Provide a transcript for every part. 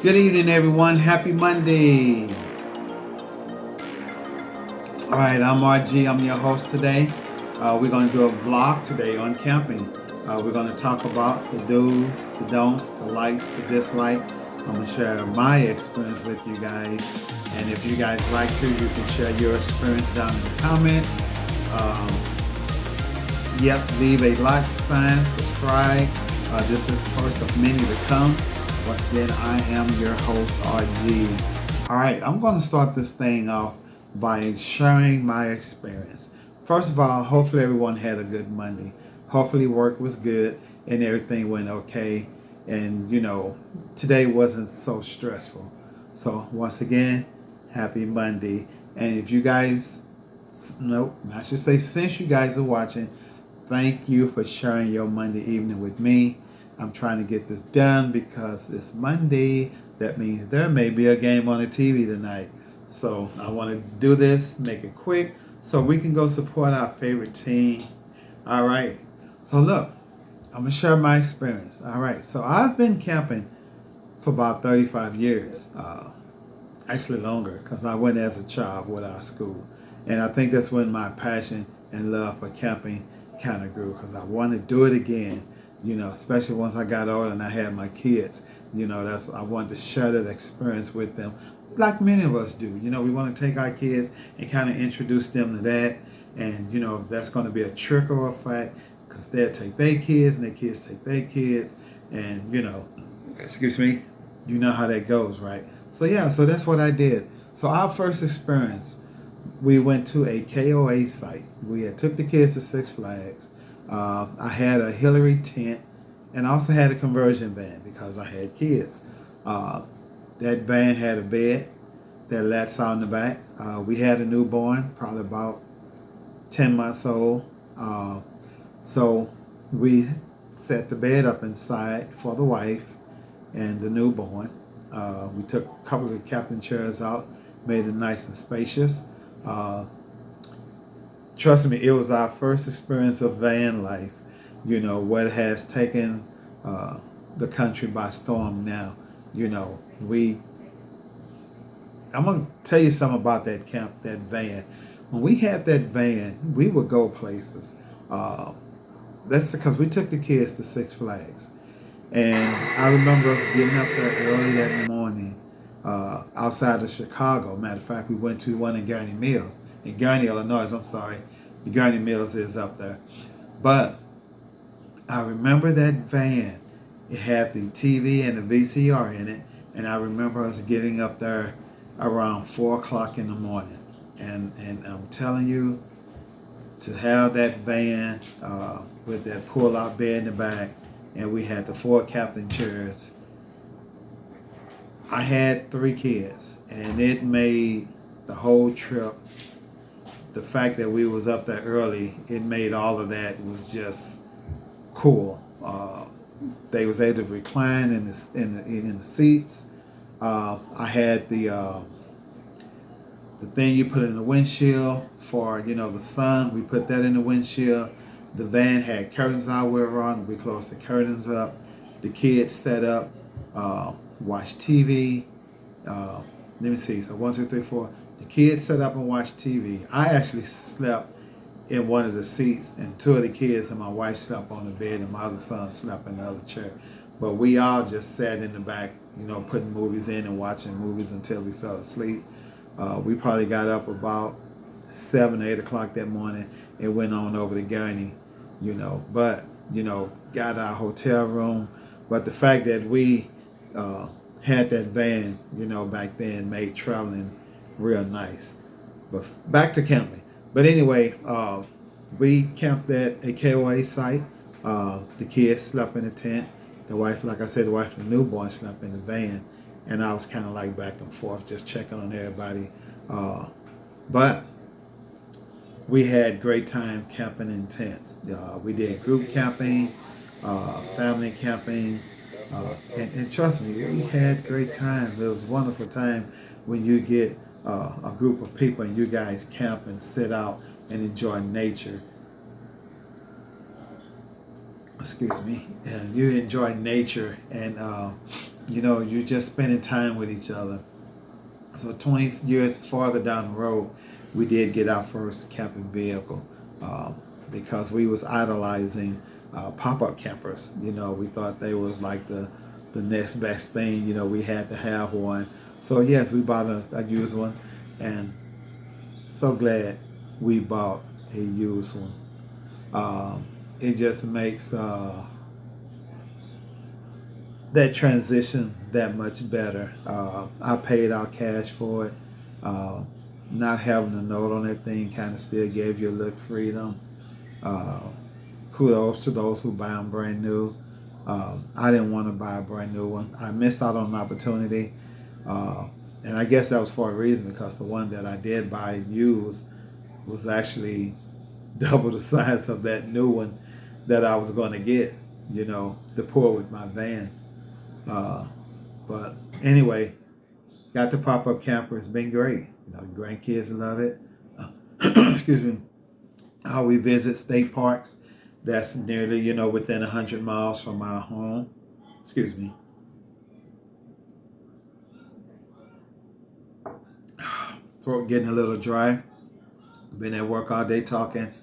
Good evening, everyone. Happy Monday. All right, I'm RG. I'm your host today. We're going to do a vlog today on camping. We're going to talk about the do's, the don'ts, the likes, the dislike. I'm going to share my experience with you guys. And if you guys like to, you can share your experience down in the comments. Um, yep, leave a like sign, subscribe. This is the first of many to come. Once again, I am your host, RG. All right, I'm going to start this thing off by sharing my experience. First of all, hopefully everyone had a good Monday. Hopefully work was good and everything went okay. And, today wasn't so stressful. So, once again, happy Monday. And if you guys, nope, I should say, since you guys are watching, thank you for sharing your Monday evening with me. I'm trying to get this done because it's Monday. That means there may be a game on the TV tonight. So I want to do this, make it quick, so we can go support our favorite team. All right. So look, I'm going to share my experience. All right. So I've been camping for about 35 years. Actually longer, because I went as a child with our school. And I think that's when my passion and love for camping kind of grew, because I want to do it again, especially once I got older and I had my kids. That's I wanted to share that experience with them, like many of us do. We want to take our kids and kind of introduce them to that. And, that's going to be a trickle effect, because they'll take their kids and their kids take their kids. And, excuse me, you know how that goes, right? So yeah, so that's what I did. So our first experience, we went to a KOA site. We had took the kids to Six Flags. I had a Hillary tent, and I also had a conversion van because I had kids. That van had a bed that lets out in the back. We had a newborn, probably about 10 months old. So we set the bed up inside for the wife and the newborn. We took a couple of the captain chairs out, made it nice and spacious. Trust me, it was our first experience of van life, what has taken the country by storm now. We I'm gonna tell you something about that van. When we had that van, we would go places. That's because we took the kids to Six Flags. And I remember us getting up there early that morning outside of Chicago. Matter of fact, we went to one in Gurney Mills. In Gurney, Illinois, I'm sorry. The Gurney Mills is up there. But I remember that van. It had the TV and the VCR in it. And I remember us getting up there around 4 o'clock in the morning. And I'm telling you, to have that van with that pull-out bed in the back, and we had the 4 captain chairs. I had 3 kids, and it made the whole trip. The fact that we was up there early, it made all of that was just cool. They was able to recline in the seats. I had the thing you put in the windshield for the sun. We put that in the windshield. The van had curtains all the way around. We closed the curtains up. The kids set up, watched TV. Let me see. So 1, 2, 3, 4. The kids set up and watched TV. I actually slept in one of the seats, and 2 of the kids and my wife slept on the bed, and my other son slept in the other chair. But we all just sat in the back, putting movies in and watching movies until we fell asleep. We probably got up about 7, 8 o'clock that morning and went on over to Gurney, but, got our hotel room. But the fact that we had that van, back then made traveling real nice. But back to camping. But anyway, we camped at a KOA site. The kids slept in the tent. The wife, like I said, the wife and the newborn slept in the van. And I was kind of like back and forth, just checking on everybody. But we had great time camping in tents. We did group camping, family camping, and trust me, we had great times. It was a wonderful time when you get a group of people and you guys camp and sit out and enjoy nature. Excuse me. And you enjoy nature and you're just spending time with each other. So 20 years farther down the road, we did get our first camping vehicle uh, because we was idolizing pop-up campers. We thought they was like the next best thing. We had to have one. So yes, we bought a used one, and so glad we bought a used one. It just makes that transition that much better. I paid out cash for it. Uh, Not having a note on that thing kind of still gave you a little freedom. Uh, Kudos to those who buy them brand new. I didn't want to buy a brand new one. I missed out on an opportunity. Uh, and I guess that was for a reason because the one that I did buy used was actually double the size of that new one that I was going to get, to pour with my van. Uh, but anyway, got the pop up camper. It's been great. The grandkids love it. Excuse me. We visit state parks that's nearly, within 100 miles from our home. Excuse me. Throat getting a little dry. Been at work all day talking,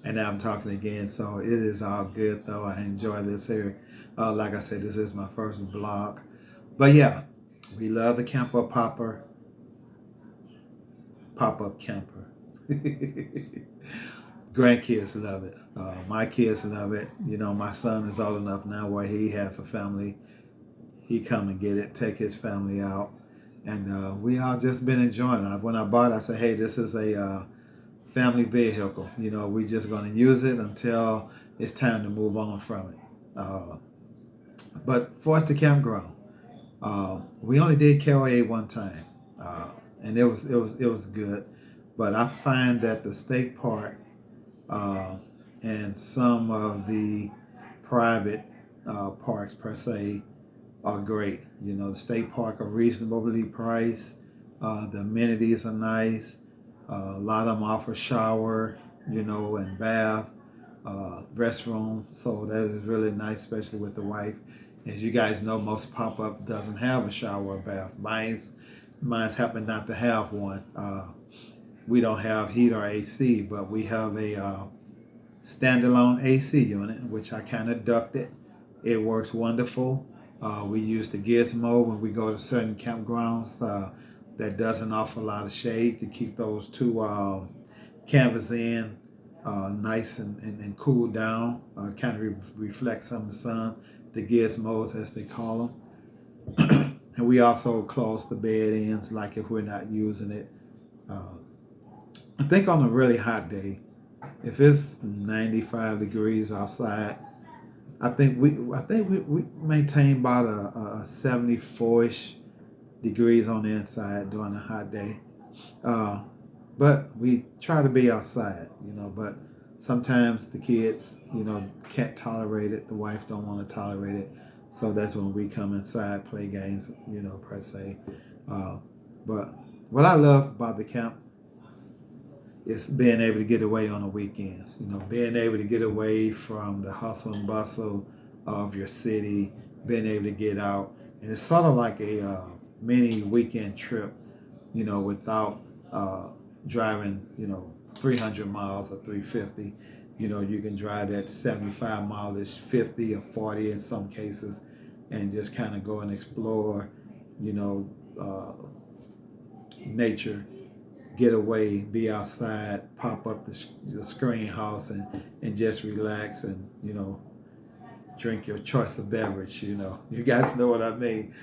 and now I'm talking again. So it is all good, though. I enjoy this here. Like I said, this is my first vlog. But yeah, we love the camper pop-up camper. Grandkids love it. My kids love it. My son is old enough now where he has a family. He come and get it, take his family out, and we all just been enjoying it. When I bought it, I said, hey, this is a family vehicle. We just going to use it until it's time to move on from it. But for us to campground, we only did KOA one time, and it was good. But I find that the state park uh, and some of the private parks per se are great. The state park are reasonably priced. The amenities are nice. A lot of them offer shower, and bath, restroom. So that is really nice, especially with the wife. As you guys know, most pop-up doesn't have a shower or bath. Mine's happen not to have one. We don't have heat or AC, but we have a standalone AC unit, which I kind of ducted. It works wonderful. We use the gizmo when we go to certain campgrounds that doesn't offer a lot of shade to keep those two canvas in nice and cool down, kind of reflect some of the sun, the gizmos as they call them. And we also close the bed ends like if we're not using it. I think on a really hot day, if it's 95 degrees outside, I think we maintain about a 74-ish degrees on the inside during a hot day. But we try to be outside, but sometimes the kids, can't tolerate it. The wife don't want to tolerate it. So that's when we come inside, play games, per se. But what I love about the camp is being able to get away on the weekends, being able to get away from the hustle and bustle of your city, being able to get out. And it's sort of like a mini weekend trip, without driving, 300 miles or 350. You can drive that 75 mileage, 50 or 40 in some cases, and just kind of go and explore, nature, get away, be outside, pop up the screen house and just relax and, drink your choice of beverage, You guys know what I mean.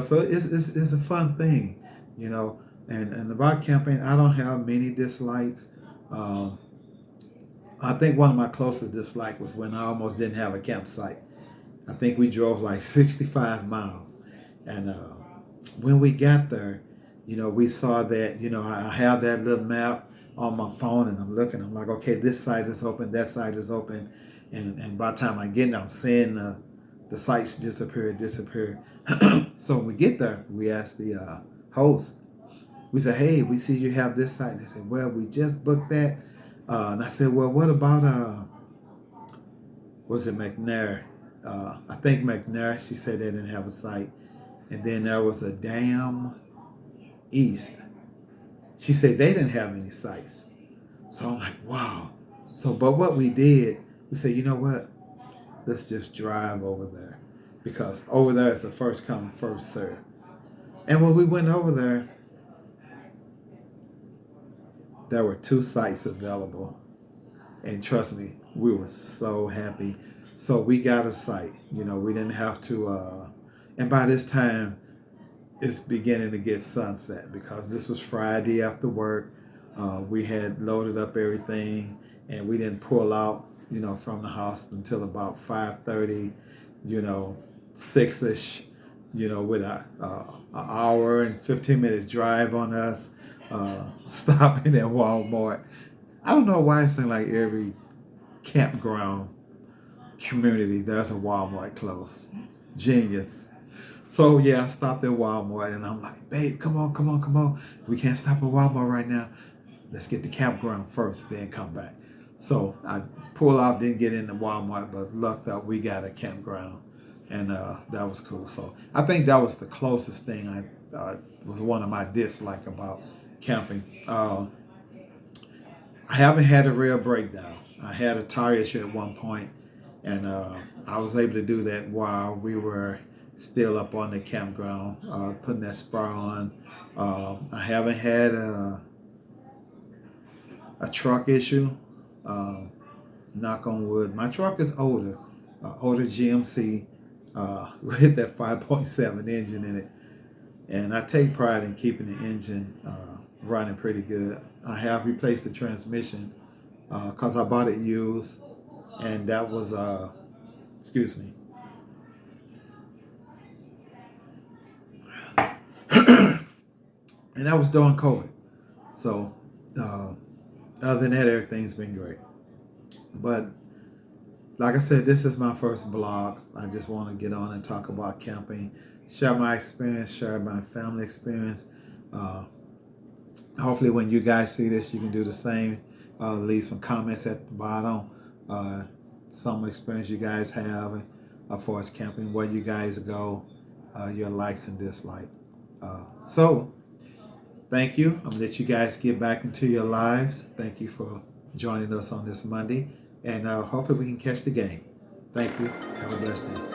So it's a fun thing, And about camping, I don't have many dislikes. I think one of my closest dislikes was when I almost didn't have a campsite. I think we drove like 65 miles. And when we got there, we saw that, I have that little map on my phone and I'm looking, I'm like, okay, this site is open, that site is open. And by the time I get there, I'm seeing the sites disappear. So when we get there, we asked the host, we said, hey, we see you have this site. They said, well, we just booked that. And I said, well, what about, was it McNair? I think McNair, she said they didn't have a site. And then there was a dam east. She said they didn't have any sites. So I'm like, wow. So, but what we did, we said, you know what? Let's just drive over there because over there is the first come, first serve. And when we went over there, there were 2 sites available. And trust me, we were so happy. So we got a site. We didn't have to. And by this time, it's beginning to get sunset because this was Friday after work. We had loaded up everything, and we didn't pull out, from the house until about 5:30, 6ish, with an hour and 15 minutes drive on us, stopping at Walmart. I don't know why it seems like every campground community there's a Walmart close. Genius. So yeah, I stopped at Walmart and I'm like, babe, come on, come on, come on. We can't stop at Walmart right now. Let's get the campground first, then come back. So I pulled out, didn't get into Walmart, but lucked out we got a campground, and that was cool. So I think that was the closest thing I was one of my dislike about camping. I haven't had a real breakdown. I had a tire issue at one point, and I was able to do that while we were still up on the campground, putting that spar on. I haven't had a truck issue. Knock on wood. My truck is older GMC with that 5.7 engine in it, and I take pride in keeping the engine running pretty good. I have replaced the transmission because I bought it used, and that was excuse me. And that was during COVID. So other than that, everything's been great. But like I said, this is my first blog. I just want to get on and talk about camping, share my experience, share my family experience. Hopefully when you guys see this, you can do the same. Leave some comments at the bottom. Some experience you guys have as far as camping, where you guys go, your likes and dislikes. So thank you. I'm going to let you guys get back into your lives. Thank you for joining us on this Monday. And hopefully we can catch the game. Thank you. Have a blessed day.